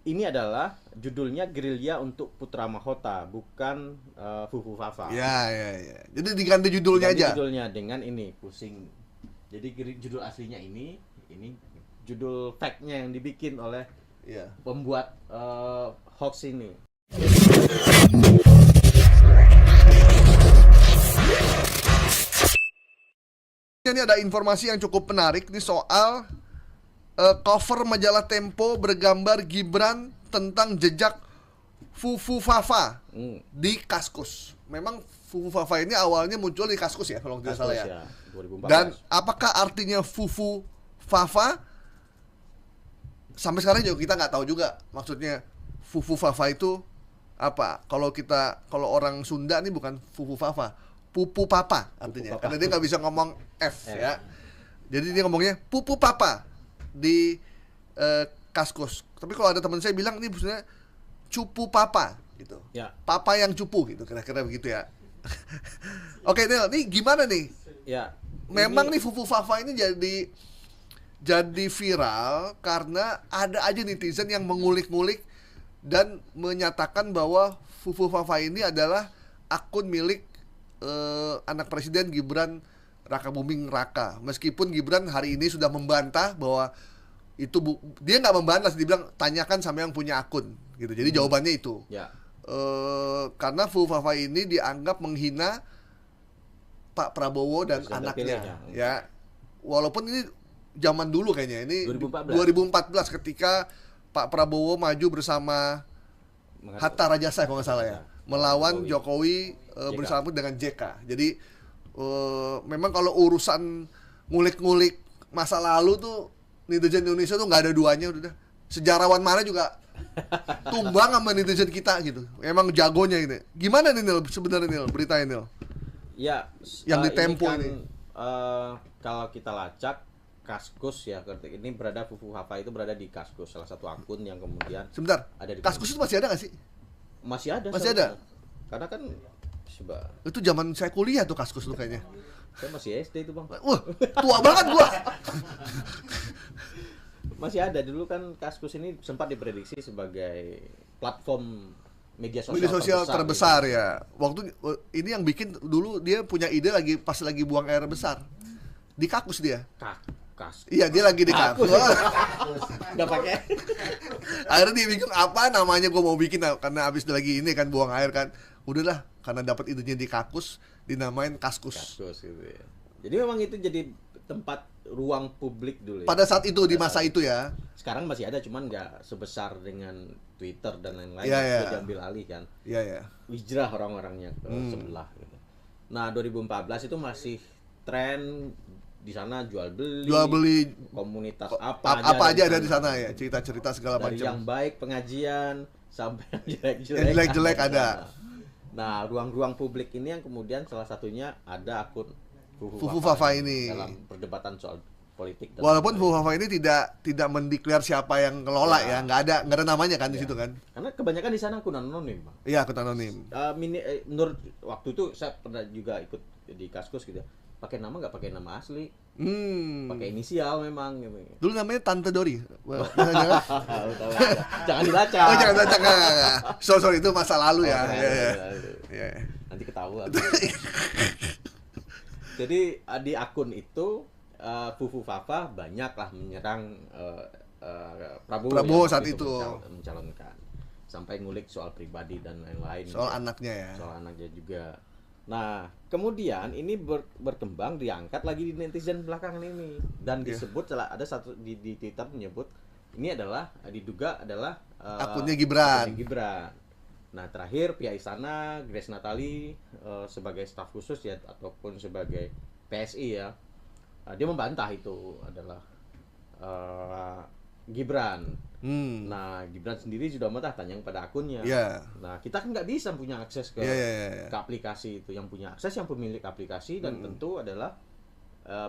ini adalah judulnya Gerilya untuk Putra Mahkota, bukan Fufu Fafa. Ya, ya, ya. Jadi diganti judulnya Diganti aja. judulnya dengan ini, pusing. Jadi judul aslinya ini judul fact-nya yang dibikin oleh Iya. pembuat hoax ini. Ini ada informasi yang cukup menarik nih soal cover majalah Tempo bergambar Gibran tentang jejak Fufu Fafa di Kaskus. Memang Fufu Fafa ini awalnya muncul di Kaskus ya kalau tidak salah ya. 2014. Dan apakah artinya Fufu Fafa? Sampai sekarang juga kita nggak tahu juga maksudnya Fufu Fafa itu apa. Kalau orang Sunda nih bukan Fufu Fafa, Pupu Papa artinya. Papa. Karena dia nggak bisa ngomong F ya. Jadi dia ngomongnya Pupu Papa di Kaskus. Tapi kalau ada teman saya bilang ini maksudnya Cupu Papa gitu. Ya. Papa yang cupu gitu, kira-kira begitu ya. Oke, Nel, nih gimana nih? Ya. Memang nih Fufu Fafa ini jadi viral karena ada aja netizen yang mengulik-ngulik dan menyatakan bahwa Fufu Fafa ini adalah akun milik anak presiden Gibran Raka Buming Raka. Meskipun Gibran hari ini sudah membantah bahwa itu dia nggak membantah, dia bilang tanyakan sama yang punya akun gitu. Jadi jawabannya itu. Ya. Karena Fufu Fafa ini dianggap menghina Pak Prabowo dan Presiden anaknya terpilih, ya. Walaupun ini zaman dulu kayaknya, ini 2014. ketika Pak Prabowo maju bersama Hatta Rajasa kalau nggak salah ya, melawan Jokowi bersama dengan JK. Jadi memang kalau urusan ngulik-ngulik masa lalu tuh netizen Indonesia tuh nggak ada duanya udah. Sejarawan mana juga tumbang sama netizen kita gitu. Emang jagonya ini. Gimana nih Nil sebenarnya Nil beritanya Nil? Ya, Yang di Tempo kan, ini. Kalau kita lacak Kaskus ya, ini berada Fufu Fafa itu berada di Kaskus, salah satu akun yang kemudian Sebentar. ada di Kaskus itu masih ada nggak sih? masih ada. Masih ada? Karena kan coba Itu zaman saya kuliah tuh Kaskus tuh kayaknya. saya masih SD itu, Bang. Wah, tua banget gua. Masih ada. Dulu kan Kaskus ini sempat diprediksi sebagai platform media sosial Terbesar gitu. ya. Waktu ini yang bikin dulu dia punya ide lagi pas lagi buang air besar. Di Kakus dia. Kaskus. Iya, dia lagi di Kakus. Enggak pakai. Akhirnya dia bikin apa namanya, gue mau bikin karena abis lagi ini kan buang air kan. Udahlah, karena dapat idenya di Kakus, dinamain Kaskus. Kaskus gitu ya. Jadi memang itu jadi tempat ruang publik dulu ya. Pada saat itu, di masa itu ya. Sekarang masih ada, cuman nggak sebesar dengan Twitter dan lain-lain. Iya, iya. Sudah diambil alih kan. Iya ya. Hijrah orang-orangnya ke sebelah gitu. Nah, 2014 itu masih tren di sana jual beli komunitas Apa aja ada di sana ya, cerita-cerita segala dari macam. yang baik pengajian sampai yang Yang jelek-jelek ada. Nah, ruang-ruang publik ini yang kemudian salah satunya ada akun Fufu Fafa ini. dalam perdebatan soal politik. Walaupun Fufu Fafa ini tidak mendeklar siapa yang ngelola ya, nggak ada namanya kan di situ kan. Karena kebanyakan di sana akun anonim, Bang. Iya, akun anonim. Menurut waktu itu saya pernah juga ikut di Kaskus gitu. Pakai nama nggak pakai nama asli, pakai inisial memang gitu. Dulu namanya Tante Dori. Jangan dilacak. Oh, jangan dilacak. Sorry, itu masa lalu ya. Iya. Nanti ketahuan. Jadi di akun itu Fufu Fafa banyak lah menyerang Prabowo saat itu mencalonkan, sampai ngulik soal pribadi dan lain-lain. Soal anaknya ya. Soal anaknya juga. Nah, kemudian ini berkembang, diangkat lagi di netizen belakangan ini dan disebut ada satu di Twitter menyebut ini adalah diduga adalah akunnya Gibran. Nah, terakhir pihak istana Grace Natali sebagai staf khusus ya ataupun sebagai PSI ya, dia membantah itu adalah Gibran. Nah, Gibran sendiri sudah membantah, tanya pada akunnya. Nah, kita kan nggak bisa punya akses ke aplikasi itu. Yang punya akses yang pemilik aplikasi dan tentu adalah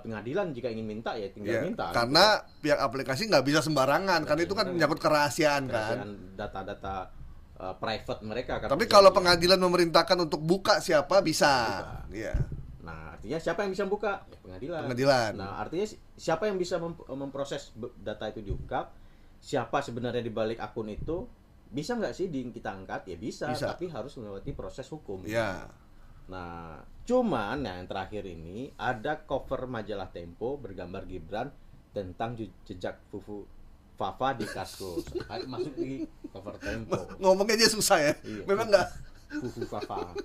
pengadilan jika ingin minta ya tinggal minta. Karena pihak aplikasi nggak bisa sembarangan, karena itu kan menyangkut kerahasiaan kan. Data-data private mereka kan. Tapi kalau pengadilan memerintahkan untuk buka siapa bisa. Iya. Nah, artinya siapa yang bisa buka? Ya, pengadilan. Pengadilan. Nah, artinya siapa yang bisa memproses data itu diungkap? siapa sebenarnya di balik akun itu, bisa nggak sih kita angkat? Ya bisa, tapi harus melewati proses hukum. Ya. Nah, cuman yang terakhir ini ada cover majalah Tempo bergambar Gibran tentang jejak Fufu Fafa di Kaskus. Masuk di cover Tempo. Ngomongnya aja susah ya. Iya, memang nggak Fufu Fafa.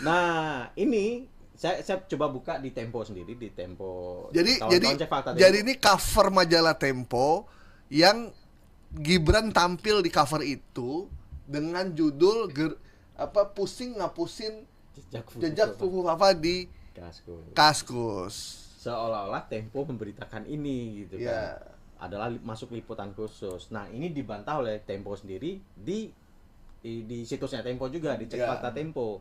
Nah, ini saya coba buka di Tempo sendiri, di Tempo. Jadi ini cover majalah Tempo yang Gibran tampil di cover itu dengan judul pusing ngapusin jejak Fufu Fafa di Kaskus. Seolah-olah Tempo memberitakan ini gitu kan. Adalah masuk liputan khusus. Nah, ini dibantah oleh Tempo sendiri di situsnya Tempo juga, di Cek Fakta Tempo.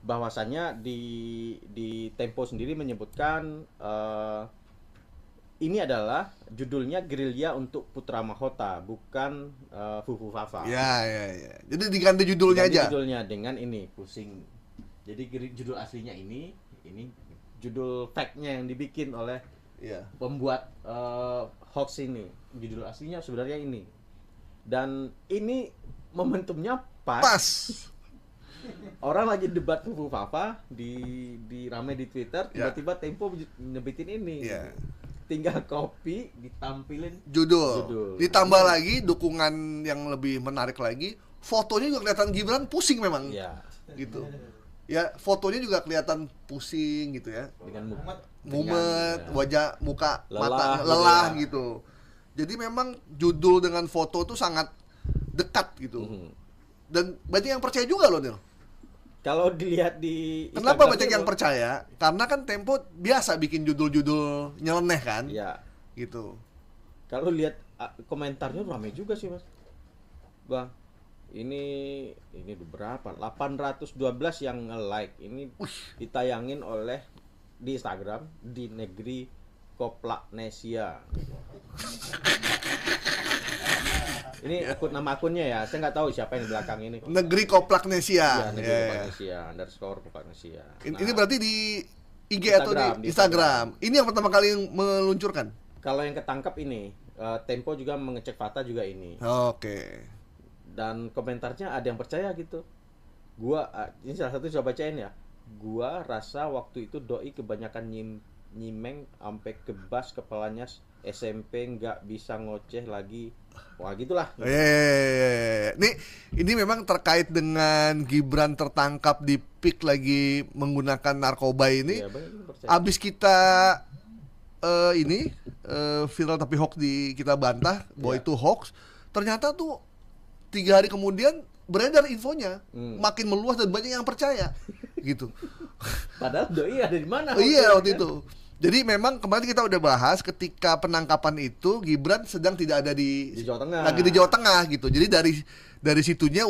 Bahwasannya di Tempo sendiri menyebutkan ini adalah judulnya Gerilya untuk Putra Mahkota, bukan Fufu Fafa. Ya. Jadi diganti judulnya aja. Judulnya dengan ini, pusing. Jadi judul aslinya ini judul fact-nya yang dibikin oleh pembuat hoax ini. Judul aslinya sebenarnya ini. Dan ini momentumnya pas. Orang lagi debat Fufu Fafa di rame di Twitter, tiba-tiba Tempo nyebitin ini. Tinggal copy, ditampilin judul. Ditambah lagi dukungan yang lebih menarik lagi, fotonya juga kelihatan Gibran pusing memang. Gitu. Ya, fotonya juga kelihatan pusing gitu ya. Dengan mumet, wajah, muka, mata lelah gitu. Jadi memang judul dengan foto tuh sangat dekat gitu. Dan banyak yang percaya juga loh, Nil. Kalau dilihat di Kenapa banyak yang percaya? Karena kan Tempo biasa bikin judul-judul nyeleneh kan? Iya. Gitu. Kalau lihat komentarnya ramai juga sih, Mas. Bang, ini berapa? 812 yang nge-like. Ini ditayangin oleh di Instagram di Negeri Koplaknesia. Ini nama akunnya ya, saya nggak tahu siapa yang di belakang ini. Negeri Koplaknesia. Negeri Koplaknesia, _Koplaknesia. Ini berarti di IG atau di Instagram. Ini yang pertama kali meluncurkan. Kalau yang ketangkap ini, Tempo juga mengecek fakta juga ini. Oke. Dan komentarnya ada yang percaya gitu. Ini salah satu coba bacain ya. Gua rasa waktu itu doi kebanyakan nyimeng sampai kebas kepalanya SMP nggak bisa ngoceh lagi. Wah gitulah. Ini memang terkait dengan Gibran tertangkap di PIK lagi menggunakan narkoba ini. Abis kita viral tapi hoax kita bantah bahwa itu hoax. Ternyata tuh 3 hari kemudian beredar infonya, makin meluas dan banyak yang percaya, gitu. Padahal doi ada di mana? Iya waktu itu. Jadi memang kemarin kita udah bahas ketika penangkapan itu Gibran sedang tidak ada di Jawa Tengah. Lagi di Jawa Tengah gitu. Jadi dari situnya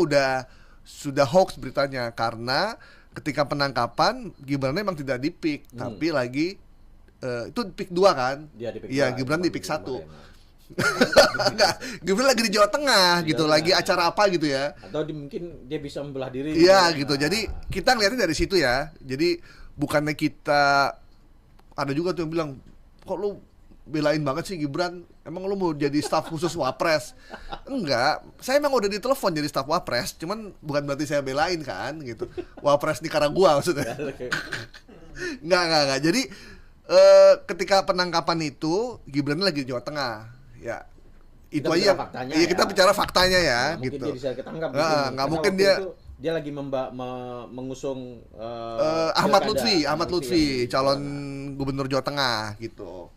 sudah hoax beritanya karena ketika penangkapan Gibran memang tidak di PIK tapi lagi itu PIK 2 kan? Iya, Gibran di PIK 1. Enggak, Gibran lagi di Jawa Tengah gitu, lagi acara apa gitu ya. Atau mungkin dia bisa membelah diri. Iya gitu. Jadi kita ngeliatnya dari situ ya. Jadi bukannya kita ada juga tuh yang bilang, kok lu belain banget sih Gibran, emang lu mau jadi staf khusus Wapres? Enggak, saya emang udah ditelepon jadi staf Wapres, cuman bukan berarti saya belain kan gitu. Wapres Nicaragua maksudnya. Enggak. Jadi ketika penangkapan itu Gibran lagi di Jawa Tengah ya. Itu aja. Iya, kita bicara faktanya ya gitu. Mungkin dia bisa ketangkap. Nggak mungkin dia lagi mengusung Ahmad Lutfi calon gubernur Jawa Tengah gitu.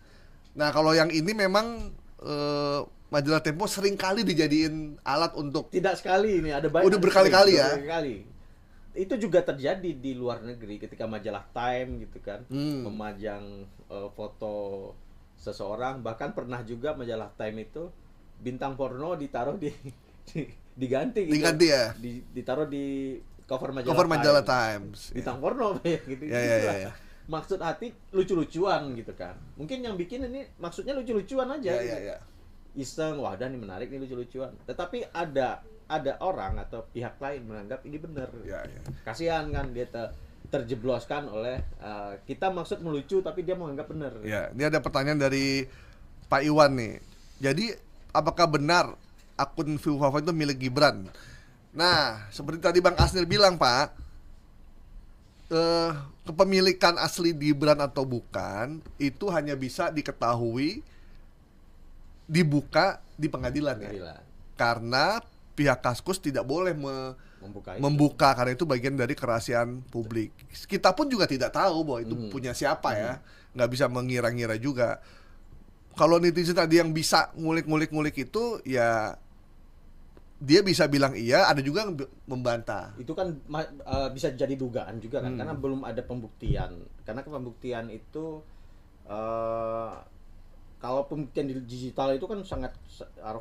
Nah kalau yang ini memang majalah Tempo sering kali dijadiin alat untuk tidak sekali ini ada banyak. Udah berkali-kali ya. Itu juga terjadi di luar negeri ketika majalah Time gitu kan memajang foto seseorang, bahkan pernah juga majalah Time itu bintang porno ditaruh diganti gitu. Diganti ya. Ditaruh di cover majalah Times. Bintang porno kayak gitu. Ya. Maksud hati lucu-lucuan gitu kan. Mungkin yang bikin ini maksudnya lucu-lucuan aja. Ya. Iseng, wah dan ini menarik nih lucu-lucuan. Tetapi ada orang atau pihak lain menganggap ini benar. Ya. Kasihan kan dia terjebloskan oleh kita maksud melucu tapi dia menganggap benar. Ya, ini ada pertanyaan dari Pak Iwan nih. Jadi apakah benar akun Vivo Fafa itu milik Gibran? Nah, seperti tadi Bang Asnil bilang, Pak, kepemilikan asli Gibran atau bukan itu hanya bisa diketahui dibuka di pengadilan. Ya. Karena pihak Kaskus tidak boleh membuka karena itu bagian dari kerahasiaan publik. Kita pun juga tidak tahu bahwa itu punya siapa ya, nggak bisa mengira-ngira juga. Kalau netizen tadi yang bisa ngulik-ngulik itu ya dia bisa bilang iya, ada juga yang membantah. Itu kan bisa jadi dugaan juga kan, karena belum ada pembuktian. Karena pembuktian itu kalau pembuktian digital itu kan sangat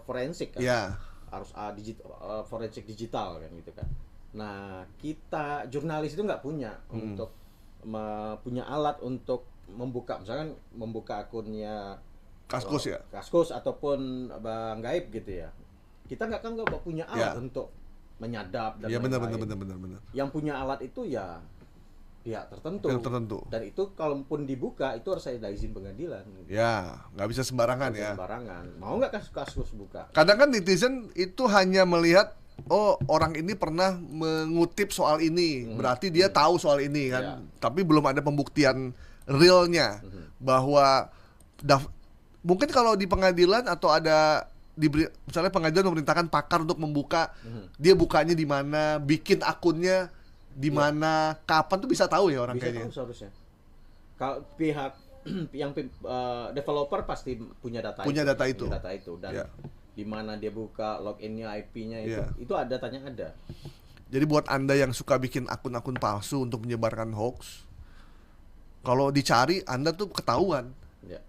forensik kan. Yeah. Harus forensik digital kan gitu kan. Nah, kita jurnalis itu nggak punya untuk punya alat untuk membuka, misalkan membuka akunnya Kaskus ya. Kaskus ataupun Bang Gaib gitu ya. Kita nggak punya alat untuk menyadap dan benar. Yang punya alat itu ya pihak tertentu. Dan itu kalaupun dibuka itu harus ada izin pengadilan. Ya, nggak bisa sembarangan ya. Sembarangan. Mau nggak Kaskus buka? Kadang kan netizen itu hanya melihat, oh orang ini pernah mengutip soal ini, berarti dia tahu soal ini kan. Tapi belum ada pembuktian realnya bahwa mungkin kalau di pengadilan atau ada misalnya pengadilan memerintahkan pakar untuk membuka, dia bukanya di mana, bikin akunnya di mana, kapan tuh bisa tahu ya orang bisa kayaknya. Tahu seharusnya. Kalau pihak yang developer pasti punya data itu dan di mana dia buka loginnya, IP-nya itu ada tanya ada. Jadi buat Anda yang suka bikin akun-akun palsu untuk menyebarkan hoax, kalau dicari Anda tuh ketahuan.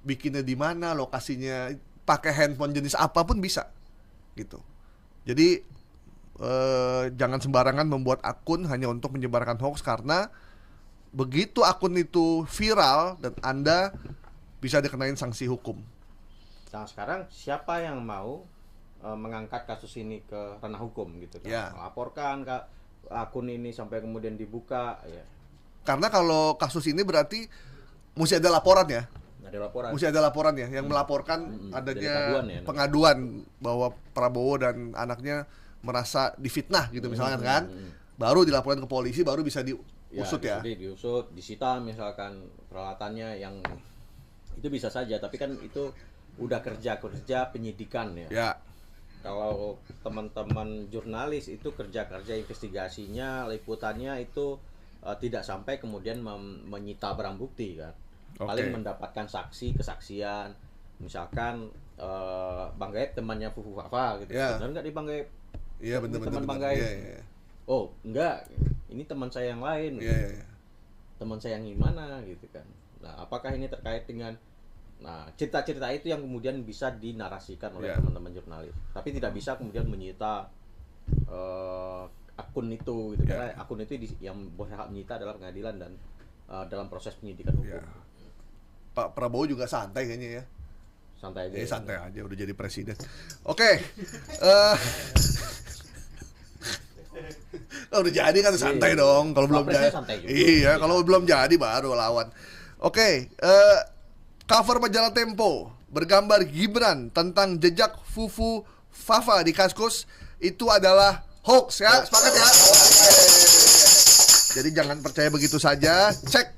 Bikinnya di mana, lokasinya, pakai handphone jenis apapun bisa gitu. Jadi jangan sembarangan membuat akun hanya untuk menyebarkan hoax, karena begitu akun itu viral dan Anda bisa dikenain sanksi hukum. Nah, sekarang siapa yang mau mengangkat kasus ini ke ranah hukum gitu kan? Melaporkan akun ini sampai kemudian dibuka ya. Karena kalau kasus ini berarti mesti ada laporan ya. Mesti ada laporan ya, yang melaporkan adanya pengaduan bahwa Prabowo dan anaknya merasa difitnah gitu misalnya kan. Baru dilaporkan ke polisi, baru bisa diusut ya. Diusut, disita misalkan peralatannya, yang itu bisa saja, tapi kan itu udah kerja penyidikan ya. Kalau teman-teman jurnalis itu kerja investigasinya, liputannya itu tidak sampai kemudian menyita barang bukti kan. Paling mendapatkan kesaksian, misalkan Bang Gaib temannya Fufu Fafa gitu. Benar nggak di Bang Gaib? Iya benar. Teman Bang Gaib. Oh enggak, ini teman saya yang lain. Teman saya yang gimana gitu kan. Nah, apakah ini terkait dengan cerita-cerita itu yang kemudian bisa dinarasikan oleh teman-teman jurnalis. Tapi tidak bisa kemudian menyita akun itu gitu. Karena akun itu yang berhak menyita adalah pengadilan dan dalam proses penyidikan hukum. Pak Prabowo juga santai kayaknya ya. Santai aja. Santai aja, udah jadi presiden. Oke. Udah jadi kan santai dong. Kalau belum jadi. Iya, kalau belum jadi baru lawan. Oke, cover majalah Tempo bergambar Gibran tentang jejak Fufu Fafa di Kaskus itu adalah hoax ya. Sepakat ya? Jadi jangan percaya begitu saja, cek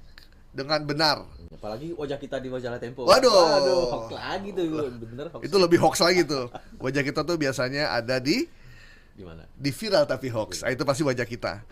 dengan benar. Apalagi wajah kita di majalah Tempo. Waduh, hoax lagi tuh, bener hoax. Itu lebih hoax lagi tuh. Wajah kita tuh biasanya ada di mana? Di viral tapi hoax. Itu pasti wajah kita.